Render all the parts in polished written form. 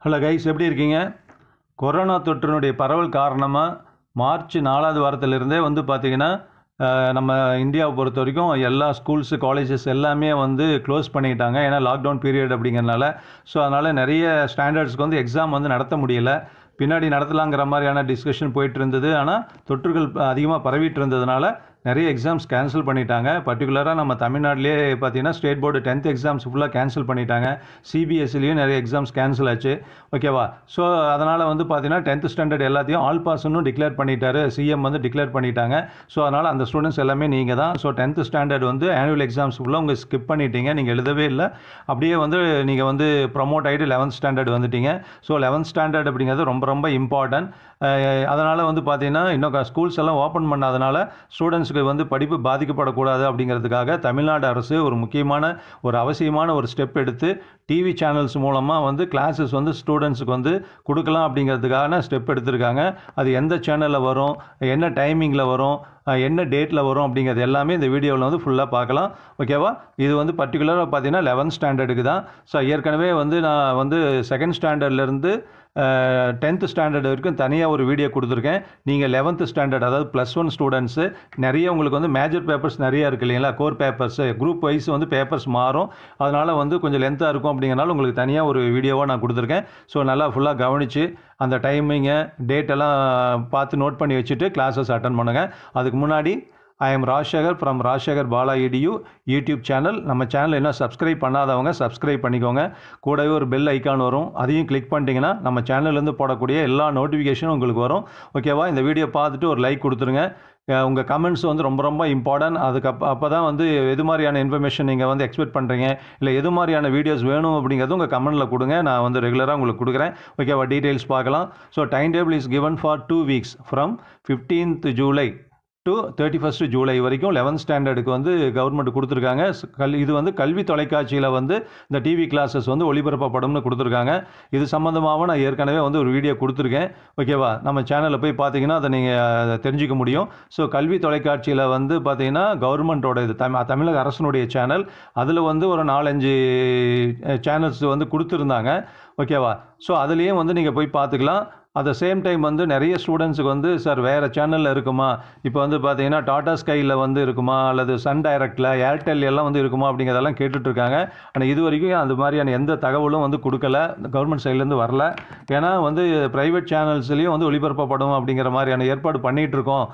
Hello guys, எப்படி இருக்கீங்க? Corona தொற்றினுடைய பரவல் காரணமாக மார்ச் 4வது வாரத்திலிருந்தே பார்த்திங்கன்னா நம்ம இந்தியாவை பொறுத்த வரைக்கும் எல்லா ஸ்கூல்ஸு காலேஜஸ் எல்லாமே க்ளோஸ் பண்ணிட்டாங்க. ஏன்னா லாக்டவுன் பீரியட் அப்படிங்கிறனால. ஸோ அதனால் நிறைய ஸ்டாண்டர்ட்ஸ்க்கு எக்ஸாம் நடத்த முடியலை. பின்னாடி நடத்தலாங்கிற மாதிரியான டிஸ்கஷன் போயிட்டு இருந்தது. ஆனால் தொற்றுகள் அதிகமாக பரவிட்டு இருந்ததுனால நிறைய எக்ஸாம்ஸ் கேன்சல் பண்ணிட்டாங்க. பர்டிகுலராக நம்ம தமிழ்நாட்டிலே பார்த்தீங்கன்னா ஸ்டேட் போர்டு 10th எக்ஸாம்ஸ் ஃபுல்லாக கேன்சல் பண்ணிட்டாங்க. சிபிஎஸ்சிலையும் நிறைய எக்ஸாம்ஸ் கேன்சல் ஆச்சு. ஓகேவா? ஸோ அதனால் பார்த்தீங்கன்னா 10th ஸ்டாண்டர்ட் எல்லாத்தையும் ஆல் பாஸ்ன்னு டிக்ளேர் பண்ணிட்டாரு. சிஎம் டிக்ளேர் பண்ணிட்டாங்க. ஸோ அதனால் அந்த ஸ்டூடெண்ட்ஸ் எல்லாமே நீங்கள் தான். So 10th standard annual exams ஃபுல்லாக உங்கள் ஸ்கிப் பண்ணிட்டீங்க. நீங்கள் எழுதவே இல்லை. அப்படியே நீங்கள் ப்ரமோட் ஆகிட்டு 11th ஸ்டாண்டர்ட் வந்துட்டீங்க. ஸோ 11th ஸ்டாண்டர்ட் அப்படிங்கிறது ரொம்ப ரொம்ப இம்பார்ட்டன்ட். அதனால் பார்த்தீங்கன்னா இன்னும் ஸ்கூல்ஸ் எல்லாம் ஓப்பன் பண்ணாதனால ஸ்டூடெண்ட்ஸுக்கு படிப்பு பாதிக்கப்படக்கூடாது அப்படிங்கிறதுக்காக தமிழ்நாடு அரசு ஒரு முக்கியமான அவசியமான ஒரு ஸ்டெப் எடுத்து டிவி சேனல்ஸ் மூலமாக கிளாஸஸ் ஸ்டூடெண்ட்ஸுக்கு கொடுக்கலாம் அப்படிங்கிறதுக்கான ஸ்டெப் எடுத்திருக்காங்க. அது எந்த சேனலில் வரும், என்ன டைமிங்கில் வரும், என்ன டேட்டில் வரும் அப்படிங்கிறது எல்லாமே இந்த வீடியோவில் ஃபுல்லாக பார்க்கலாம். ஓகேவா? இது பர்டிகுலராக பார்த்தீங்கன்னா 11th ஸ்டாண்டர்டுக்கு தான். ஸோ ஏற்கனவே நான் 2nd ஸ்டாண்டர்ட்லேருந்து 10th ஸ்டாண்டர்ட் வரைக்கும் தனியாக ஒரு வீடியோ கொடுத்துருக்கேன். நீங்கள் 11th ஸ்டாண்டர்ட் அதாவது +1 ஸ்டூடெண்ட்ஸு நிறைய உங்களுக்கு மேஜர் பேப்பர்ஸ் நிறையா இருக்குது இல்லைங்களா? Core papers group wise papers மாறும். அதனால் கொஞ்சம் லென்த்தாக இருக்கும் அப்படிங்கிறனால உங்களுக்கு தனியாக ஒரு வீடியோவாக நான் கொடுத்துருக்கேன். ஸோ நல்லா ஃபுல்லாக கவனித்து அந்த டைமிங்கை டேட்டெல்லாம் பார்த்து நோட் பண்ணி வச்சுட்டு கிளாஸஸ் அட்டன் பண்ணுங்கள். அதுக்கு முன்னாடி I am Rajasekhar from Rajasekhar Bala EDU YouTube channel. நம்ம சேனல் இன்னும் சப்ஸ்கிரைப் பண்ணாதவங்க சப்ஸ்கிரைப் பண்ணிக்கோங்க. கூடவே ஒரு பெல் ஐக்கான் வரும், அதையும் கிளிக் பண்ணிட்டீங்கன்னா நம்ம சேனல்லேருந்து போடக்கூடிய எல்லா நோட்டிஃபிகேஷனும் உங்களுக்கு வரும். ஓகேவா? இந்த வீடியோ பார்த்துட்டு ஒரு லைக் கொடுத்துருங்க. உங்கள் கமெண்ட்ஸ் ரொம்ப ரொம்ப இம்பார்ட்டன்ட். அப்போ தான் எது மாதிரியான இன்ஃபர்மேஷன் நீங்கள் எக்ஸ்பெக்ட் பண்ணுறீங்க, இல்லை எது மாதிரியான வீடியோஸ் வேணும் அப்படிங்கிறது உங்கள் கமெண்ட்டில் கொடுங்க. நான் ரெகுலராக உங்களுக்கு கொடுக்குறேன். ஓகேவா? டீட்டெயில்ஸ் பார்க்கலாம். So time table is given for 2 weeks from 15th July to 31st July வரைக்கும் 11th ஸ்டாண்டர்டுக்கு கவர்மெண்ட் கொடுத்துருக்காங்க. இது கல்வி தொலைக்காட்சியில் இந்த டிவி கிளாஸஸ் ஒளிபரப்பப்படும்னு கொடுத்துருக்காங்க. இது சம்மந்தமாக நான் ஏற்கனவே ஒரு வீடியோ கொடுத்துருக்கேன். ஓகேவா? நம்ம சேனலில் போய் பார்த்தீங்கன்னா அதை நீங்கள் தெரிஞ்சிக்க முடியும். ஸோ கல்வி தொலைக்காட்சியில் பார்த்தீங்கன்னா கவர்மெண்ட்டோட இது தமிழக அரசனுடைய சேனல். அதில் ஒரு 4-5 சேனல்ஸ் கொடுத்துருந்தாங்க. ஓகேவா? ஸோ அதுலேயும் நீங்கள் போய் பார்த்துக்கலாம். அட் த சேம் டைம் நிறைய ஸ்டூடெண்ட்ஸுக்கு சார் வேறு சேனலில் இருக்குமா, இப்போ பார்த்தீங்கன்னா டாடா ஸ்கையில் இருக்குமா, அல்லது சன் டைரக்டில் ஏர்டெல் எல்லாம் இருக்குமா அப்படிங்கிறதெல்லாம் கேட்டுட்ருக்காங்க. ஆனால் இது வரைக்கும் அந்த மாதிரியான எந்த தகவலும் கொடுக்கல, கவர்மெண்ட் சைட்லேருந்து வரல. ஏன்னா ப்ரைவேட் சேனல்ஸ்லேயும் ஒளிபரப்பப்படும் அப்படிங்கிற மாதிரியான ஏற்பாடு பண்ணிகிட்ருக்கோம்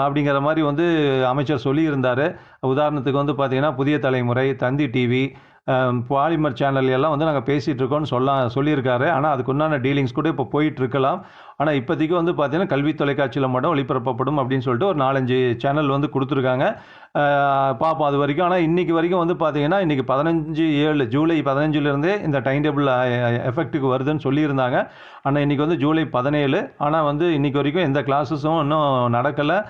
அப்படிங்கிற மாதிரி அமைச்சர் சொல்லியிருந்தார். உதாரணத்துக்கு பார்த்தீங்கன்னா புதிய தலைமுறை, தந்தி டிவி, பாலிமர் சேனல் எல்லாம் நாங்கள் பேசிகிட்டு இருக்கோம்னு சொல்லியிருக்காரு. ஆனால் அதுக்கு உண்டான டீலிங்ஸ் கூட இப்போ போயிட்டுருக்கலாம். ஆனால் இப்போதைக்கு பார்த்தீங்கன்னா கல்வி தொலைக்காட்சியில் மட்டும் ஒளிபரப்பப்படும் அப்படின்னு சொல்லிட்டு ஒரு 4-5 சேனல் கொடுத்துருக்காங்க. பார்ப்போம் அது வரைக்கும். ஆனால் இன்றைக்கி வரைக்கும் பார்த்தீங்கன்னா இன்றைக்கி 15/7 ஜூலை 15லேருந்தே இந்த டைம் டேபிள் எஃபெக்ட்டுக்கு வருதுன்னு சொல்லியிருந்தாங்க. ஆனால் இன்றைக்கி ஜூலை 17. ஆனால் இன்றைக்கி வரைக்கும் எந்த கிளாஸஸும் இன்னும் நடக்கலை.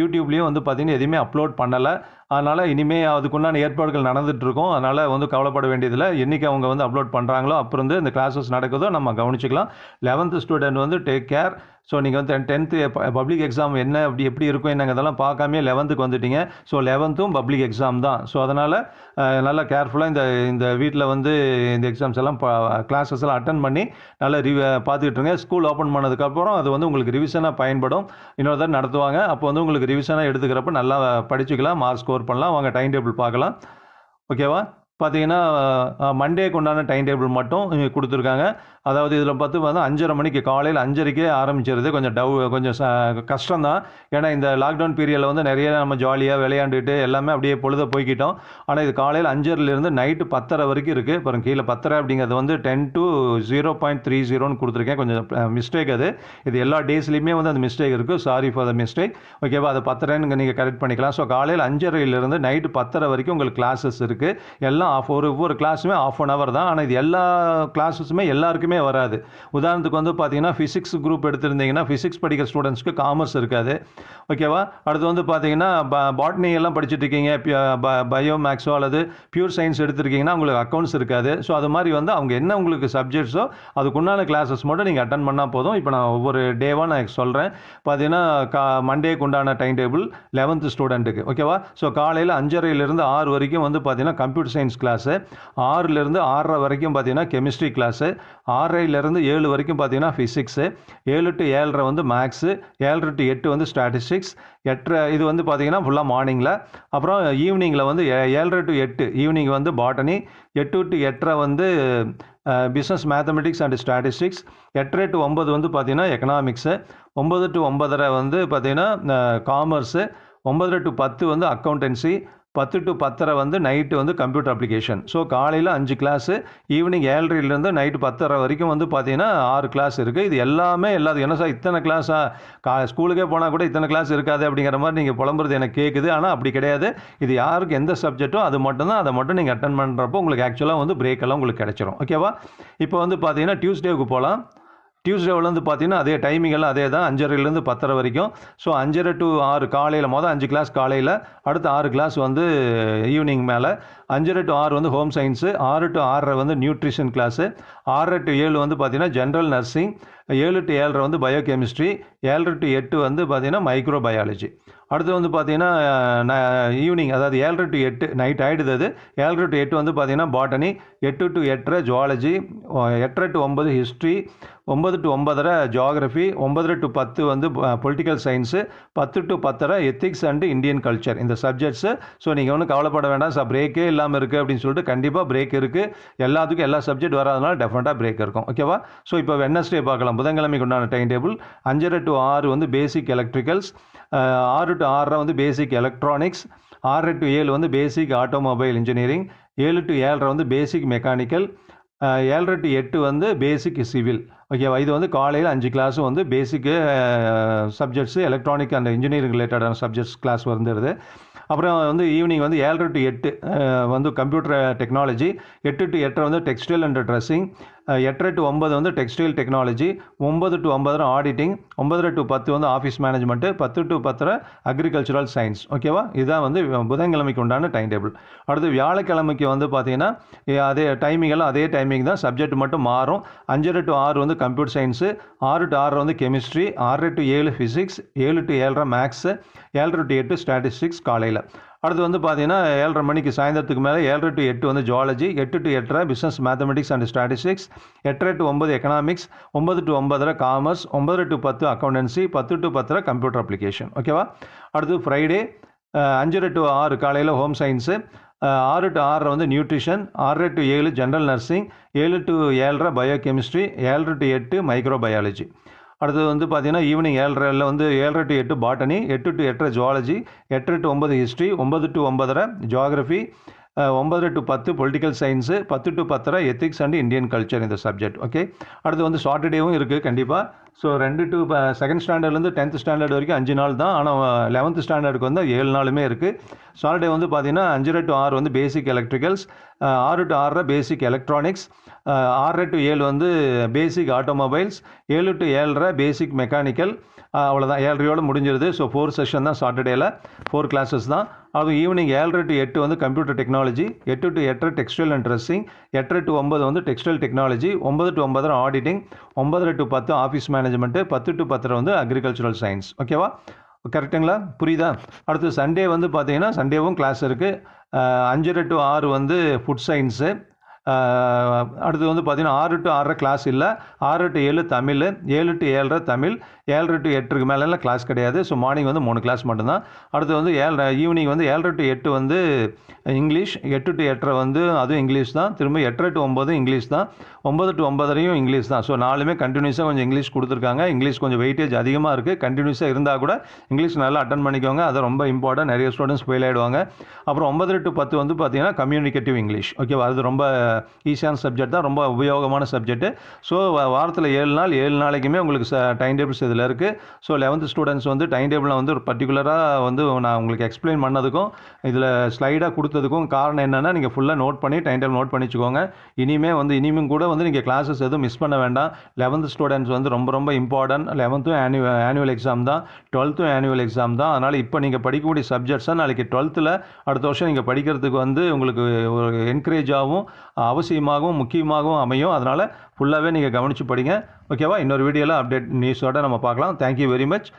யூடியூப்லேயும் பார்த்தீங்கன்னா எதுவுமே அப்லோட் பண்ணலை. அதனால் இனிமேல் அதுக்குண்டான ஏற்பாடுகள் நடந்துகிட்ருக்கோம். அதனால் கவலைப்பட வேண்டியதில்லை. என்றைக்கு அவங்க அப்லோட் பண்ணுறாங்களோ அப்புறம் இந்த கிளாஸஸ் நடக்குதோ நம்ம கவனிச்சிக்கலாம். 11th student take care. So நீங்கள் 10th பப்ளிக் எக்ஸாம் எப்படி இருக்கும் என்னங்கிறதெல்லாம் பார்க்காமே 11th வந்துட்டீங்க. ஸோ 11th பப்ளிக் எக்ஸாம் தான். ஸோ அதனால் நல்லா கேர்ஃபுல்லாக இந்த வீட்டில் இந்த எக்ஸாம்ஸ் எல்லாம் கிளாஸஸ் எல்லாம் அட்டன் பண்ணி நல்லா பார்த்துக்கிட்டுருங்க. ஸ்கூல் ஓப்பன் பண்ணதுக்கப்புறம் அது உங்களுக்கு ரிவிஷனாக பயன்படும். இன்னொரு தடவை நடத்துவாங்க. அப்போ உங்களுக்கு ரிவிஷனாக எடுத்துக்கிறப்ப நல்லா படிச்சுக்கலாம், மார்க் ஸ்கோர் பண்ணலாம். வாங்க டைம் டேபிள் பார்க்கலாம். ஓகேவா? பார்த்தீங்கன்னா மண்டேக்கு உண்டான டைம் டேபிள் மட்டும் கொடுத்துருக்காங்க. அதாவது இதில் 5:30 மணிக்கு காலையில் 5:30க்கே ஆரம்பிச்சிருது. கொஞ்சம் கஷ்டம்தான். ஏன்னா இந்த லாக்டவுன் பீரியடில் நிறைய நம்ம ஜாலியாக விளையாண்டுட்டு எல்லாமே அப்படியே பொழுத போய்கிட்டோம். ஆனால் இது காலையில் 5:30லேருந்து நைட்டு 10:30 வரைக்கும் இருக்குது. அப்புறம் கீழே 10:30 அப்படிங்கிறது 10 to 0.30ன்னு கொடுத்துருக்கேன். கொஞ்சம் மிஸ்டேக் அது. இது எல்லா டேஸ்லேயுமே அந்த மிஸ்டேக் இருக்குது. Sorry for the mistake. ஓகேவா? அதை 10:30ன்னு நீங்கள் கரெக்ட் பண்ணிக்கலாம். ஸோ காலையில் 5:30லேருந்து நைட்டு 10:30 வரைக்கும் உங்களுக்கு கிளாஸஸ் இருக்குது. எல்லாம் ஒவ்வொரு கிளாஸுமே 1/2 hour தான். ஆனால் இது எல்லா கிளாஸஸுமே எல்லாருக்குமே வராது. உதாரணத்துக்கு பார்த்தீங்கன்னா ஃபிசிக்ஸ் குரூப் எடுத்திருந்தீங்கன்னா ஃபிசிக்ஸ் படிக்கிற ஸ்டூடெண்ட்ஸ்க்கு காமர்ஸ் இருக்காது. ஓகேவா? அடுத்து பார்த்தீங்கன்னா பாட்னி எல்லாம் படிச்சுட்டு இருக்கீங்க, பயோ மேக்ஸோ அல்லது பியூர் சயின்ஸ் எடுத்திருக்கீங்கன்னா உங்களுக்கு அக்கௌண்ட்ஸ் இருக்காது. ஸோ அது மாதிரி அவங்க என்ன உங்களுக்கு சப்ஜெக்ட்ஸோ அதுக்குண்டான கிளாஸஸ் மட்டும் நீங்கள் அட்டன் பண்ணால் போதும். இப்போ நான் ஒவ்வொரு டேவாக நான் சொல்கிறேன். பார்த்தீங்கன்னா மண்டேக்கு உண்டான டைம் டேபிள் 11th ஸ்டூடெண்ட்டுக்கு. ஓகேவா? ஸோ காலையில் 5:30லேருந்து 6 வரைக்கும் பார்த்தீங்கன்னா கம்ப்யூட்டர் சயின்ஸ் கிளாஸு, 6லேருந்து 6:30 வரைக்கும் பார்த்தீங்கன்னா கெமிஸ்ட்ரி கிளாஸு, 6:30லேருந்து 7 வரைக்கும் பார்த்தீங்கன்னா ஃபிசிக்ஸு, 7 to 7:30 வந்து மேக்ஸு, 7:30 to 8 வந்து ஸ்டாட்டிஸ்டிக்ஸ், 8:30 இது வந்து பார்த்தீங்கன்னா ஃபுல்லாக மார்னிங்கில். அப்புறம் ஈவினிங்கில் வந்து 7:30 to 8 ஈவினிங் வந்து பாட்டனி, 8 to 8:30 வந்து business mathematics and statistics, 8:30 to 9 வந்து பார்த்தீங்கன்னா எக்கனாமிக்ஸு, 9 to 9:30 வந்து பார்த்தீங்கன்னா காமர்ஸு, 9:30 to 10 வந்து அக்கௌண்டன்சி, 10 to 10:30 வந்து நைட்டு வந்து கம்ப்யூட்டர் அப்ளிகேஷன். ஸோ காலையில் 5 கிளாஸு, ஈவினிங் 7:30லேருந்து நைட்டு 10:30 வரைக்கும் வந்து பார்த்தீங்கன்னா 6 கிளாஸ் இருக்குது. இது எல்லாமே என்ன சார் இத்தனை கிளாஸாக ஸ்கூலுக்கே போனால் கூட இத்தனை கிளாஸ் இருக்காது அப்படிங்கிற மாதிரி நீங்கள் புலம்புறது எனக்கு கேட்குது. ஆனால் அப்படி கிடையாது. இது யாருக்கு எந்த சப்ஜெக்ட்டோ அது மட்டும்தான், அதை மட்டும் நீங்கள் அட்டன் பண்ணுறப்போ உங்களுக்கு ஆக்சுவலாக வந்து பிரேக்கெல்லாம் உங்களுக்கு கிடைச்சிரும். ஓகேவா? இப்போ வந்து பார்த்தீங்கன்னா டியூஸ்டேவுக்கு போகலாம். டியூஸ்டேவில் வந்து பார்த்தீங்கன்னா அதே டைமிங் எல்லாம் அதே தான், 5:30லேருந்து 10:30 வரைக்கும். ஸோ 5:30 to 6 காலையில், மொதல் 5 கிளாஸ் காலையில், அடுத்த 6 கிளாஸ் வந்து ஈவினிங் மேலே. 5:30 to 6 வந்து ஹோம் சயின்ஸு, 6 to 6:30 வந்து நியூட்ரிஷன் கிளாஸு, 6:30 to 7 வந்து பார்த்தீங்கன்னா ஜென்ரல் நர்சிங், 7 to 7:30 வந்து பயோகெமிஸ்ட்ரி, 7:30 to 8 வந்து பார்த்தீங்கன்னா மைக்ரோ பயாலஜி. அடுத்து வந்து பார்த்தீங்கன்னா ஈவினிங், அதாவது 7:30 to 8 நைட் ஆகிடுது. அது 7:30 to 8 வந்து பார்த்தீங்கன்னா botany, 8 to 8:30 zoology, 8:30 to 9 history, 9 to 9:30 geography, 9:30 to 10 வந்து political science, 10 to 10:30 ethics and Indian culture, இந்த சப்ஜெக்ட்ஸு. ஸோ நீங்கள் ஒன்றும் கவலைப்பட வேண்டாம் சார் பிரேக்கே இல்லாமல் இருக்குது அப்படின்னு சொல்லிட்டு. கண்டிப்பாக பிரேக் இருக்குது. எல்லாத்துக்கும் எல்லா சப்ஜெக்ட் வராதனால டெஃபினட்டாக பிரேக் இருக்கும். ஓகேவா? ஸோ இப்போ வெட்னஸ்டே பார்க்கலாம். புதன்கிழமைக்கு உண்டான டைம் டேபிள் 5:30 to 6 வந்து பேசிக் எலக்ட்ரிக்கல்ஸ், 6 to 6:30 வந்து பேசிக் எலக்ட்ரானிக்ஸ், 6:30 to 7 வந்து பேசிக் ஆட்டோமொபைல் இன்ஜினியரிங், 7 to 7:30 வந்து பேசிக் மெக்கானிக்கல், 7:30 to 8 வந்து பேசிக் சிவில். ஓகேவா? இது வந்து காலையில் 5 கிளாஸும் வந்து பேசிக்கு சப்ஜெக்ட்ஸு எலக்ட்ரானிக் அண்ட் இன்ஜினியரிங் ரிலேட்டடான சப்ஜெக்ட்ஸ் கிளாஸ் வந்துடுது. அப்புறம் வந்து ஈவினிங் வந்து 7:30 to 8 வந்து கம்ப்யூட்டர் டெக்னாலஜி, 8 to 8:30 வந்து டெக்ஸ்டைல் அண்ட் ட்ரெஸ்ஸிங், 8:30 to 9 வந்து textile technology, 9 to 9:30 auditing, 9:30 to 10 வந்து office management, 10 to 10:30 agricultural science. ஓகேவா? இதுதான் வந்து புதன்கிழமைக்கு உண்டான டைம் டேபிள். அடுத்து வியாழக்கிழமைக்கு வந்து பார்த்தீங்கன்னா அதே டைமிங் எல்லாம் அதே டைமிங் தான், சப்ஜெக்ட் மட்டும் மாறும். 5:30 to 6 வந்து கம்ப்யூட்டர் சயின்ஸு, 6 to 6:30 வந்து chemistry, 6:30 to 7 physics, 7 to 7:30 maths, 7:30 to 8 statistics காலையில். அடுத்து வந்து பார்த்தீங்கன்னா 7:30 மணிக்கு சாயந்தரத்துக்கு மேலே 7:30 to 8 வந்து zoology, 8 to 8:30 business mathematics and statistics, 8:30 to 9 economics, 9 to 9:30 commerce, 9:30 to 10 accountancy, 10 to 10:30 computer application. ஓகேவா? அடுத்து ஃப்ரைடே 5:30 to 6 காலையில் ஹோம் சயின்ஸு, 6 to 6:30 வந்து nutrition, 6:30 to 7 general nursing, 7 to 7:30 biochemistry, 7:30 to 8 micro biology. அடுத்தது வந்து பார்த்தீங்கன்னா ஈவினிங் 7:30 வந்து 7:30 to 8 botany, 8 to 8:30 zoology, 8:30 to 9 history, 9 to 9:30 geography, 9:30 to 10 political science, 10 to 10:30 ethics and Indian culture இந்த subject. Okay. அடுத்து வந்து சாட்டர்டேவும் இருக்குது கண்டிப்பாக. So 2 to 2nd ஸ்டாண்டர்ட்லேருந்து 10th standard வரைக்கும் 5 நாள் தான். ஆனால் 11th ஸ்டாண்டர்டுக்கு வந்து 7 நாளுமே இருக்குது. சாட்டர்டே வந்து பார்த்தீங்கன்னா 5:30 to 6 வந்து basic electricals, 6 to 6:30 basic electronics, 6:30 to 7 வந்து basic automobiles, 7 to 7:30 basic mechanical. அவ்வளோதான், 7:30யோடு முடிஞ்சிருது. ஸோ 4 செஷன் தான் சாட்டர்டேயில், 4 கிளாஸஸ் தான். அதுவும் ஈவினிங் 7:30 to 8 வந்து computer technology, 8 to 8:30 textile and dressing, 8:30 to 9 வந்து textile technology, 9 to 9:30 auditing, 9:30 to 10 office management, 10 to 10:30 வந்து அக்ரிகல்ச்சரல் சயின்ஸ். ஓகேவா? கரெக்டுங்களா? புரியுதா? அடுத்து சண்டே வந்து பார்த்தீங்கன்னா சண்டேவும் கிளாஸ் இருக்குது. 5:30 to 6 வந்து ஃபுட் சயின்ஸு. அடுத்து வந்து பார்த்தீங்கன்னா 6 to 6:30 கிளாஸ் இல்லை, 6 to 7 Tamil, 7 to 7:30 Tamil, 7:30 to 8க்கு மேலெல்லாம் கிளாஸ் கிடையாது. ஸோ மார்னிங் வந்து 3 கிளாஸ் மட்டும்தான். அடுத்து வந்து ஈவினிங் வந்து 7:30 to 8 வந்து இங்கிலீஷ், 8 to 8:30 வந்து அதுவும் இங்கிலீஷ் தான். திரும்ப 8:30 to 9 இங்கிலீஷ் தான், 9 to 9:30 இங்கிலீஷ் தான். ஸோ நாலுமே கண்டினியூஸாக கொஞ்சம் இங்கிலீஷ் கொடுத்துருக்காங்க. இங்கிலீஷ் கொஞ்சம் வெயிட்டேஜ் அதிகமாக இருக்குது. கண்டினியூஸாக இருந்தால் கூட இங்கிலீஷ் நல்லா அட்டன் பண்ணிக்கோங்க. அது ரொம்ப இம்பார்ட்டன்ட். நிறைய ஸ்டூடெண்ட்ஸ் ஃபெயில் ஆகிடுவாங்க. அப்புறம் 9:30 to 10 வந்து பார்த்தீங்கன்னா கம்யூனிகேட்டிவ் இங்கிலீஷ். ஓகேவா? அது ரொம்ப ஈஸியான சப்ஜெக்ட் தான், ரொம்ப உபயோகமான சப்ஜெக்ட்டு. ஸோ வாரத்தில் 7 நாள், 7 நாளைக்குமே உங்களுக்கு டைம் டேபிள்ஸ் இதில் இருக்குது. ஸோ 11th ஸ்டூடெண்ட்ஸ் வந்து டைம் டேபிளில் வந்து ஒரு பர்டிகுலராக வந்து நான் உங்களுக்கு எக்ஸ்பிளைன் பண்ணதுக்கும் இதில் ஸ்லைடாக கொடுத்ததுக்கும் காரணம் என்னென்னா, நீங்கள் ஃபுல்லாக நோட் பண்ணி டைம் டேபிள் நோட் பண்ணி வச்சுக்கோங்க. இனிமேல் கூட வந்து நீங்கள் கிளாஸஸ் எதுவும் மிஸ் பண்ண வேண்டாம். 11th ஸ்டூடெண்ட்ஸ் வந்து ரொம்ப ரொம்ப இம்பார்ட்டன்ட். 11th ஆனுவல் எக்ஸாம் தான், 12th ஆனுவல் எக்ஸாம் தான். அதனால் இப்போ நீங்கள் படிக்கக்கூடிய சப்ஜெக்ட்ஸை நாளைக்கு 12th அடுத்த வருஷம் நீங்கள் படிக்கிறதுக்கு வந்து உங்களுக்கு ஒரு என்கரேஜாகவும் அவசியமாகவும் முக்கியமாகவும் அமையும். அதனால் ஃபுல்லாகவே நீங்கள் கவனித்து படிங்க. ஓகேவா? இன்னொரு வீடியோவில் அப்டேட் நியூஸோடு நம்ம பார்க்கலாம். Thank you very much.